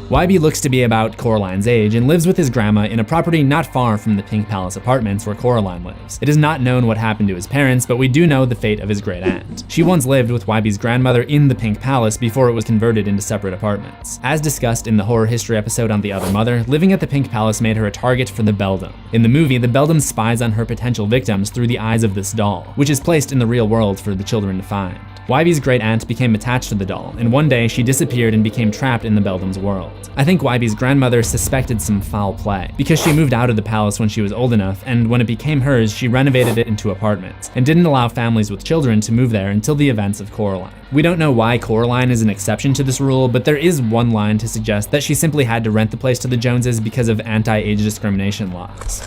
Wybie looks to be about Coraline's age and lives with his grandma in a property not far from the Pink Palace apartments where Coraline lives. It is not known what happened to his parents, but we do know the fate of his great aunt. She once lived with Wybie's grandmother in the Pink Palace before it was converted into separate apartments. As discussed in the horror history episode on The Other Mother, living at the Pink Palace made her a target for the Beldam. In the movie, the Beldam spies on her potential victims through the eyes of this doll, which is placed in the real world for the children to find. Wybie's great aunt became attached to the doll, and one day she disappeared and became trapped in the Beldam's world. I think Wybie's grandmother suspected some foul play, because she moved out of the palace when she was old enough, and when it became hers, she renovated it into apartments, and didn't allow families with children to move there until the events of Coraline. We don't know why Coraline is an exception to this rule, but there is one line to suggest that she simply had to rent the place to the Joneses because of anti-age discrimination laws.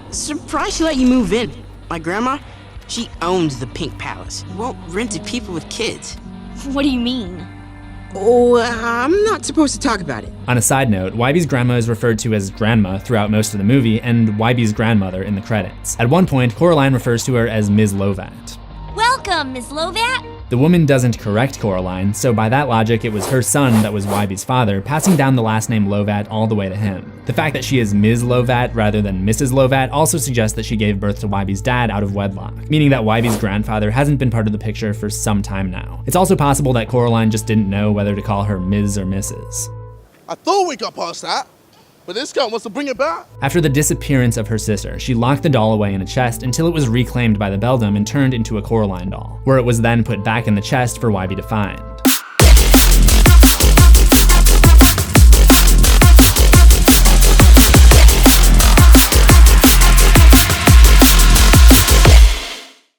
Surprised she let you move in. My grandma? She owns the Pink Palace. Won't rent to people with kids. What do you mean? Oh, I'm not supposed to talk about it. On a side note, Wybie's grandma is referred to as grandma throughout most of the movie, and Wybie's grandmother in the credits. At one point, Coraline refers to her as Ms. Lovat. Welcome, Miss Lovat. The woman doesn't correct Coraline, so by that logic, it was her son that was Wybie's father, passing down the last name Lovat all the way to him. The fact that she is Ms. Lovat rather than Mrs. Lovat also suggests that she gave birth to Wybie's dad out of wedlock, meaning that Wybie's grandfather hasn't been part of the picture for some time now. It's also possible that Coraline just didn't know whether to call her Ms. or Mrs. I thought we got past that, but this guy wants to bring it back. After the disappearance of her sister, she locked the doll away in a chest until it was reclaimed by the Beldam and turned into a Coraline doll, where it was then put back in the chest for Wybie to find.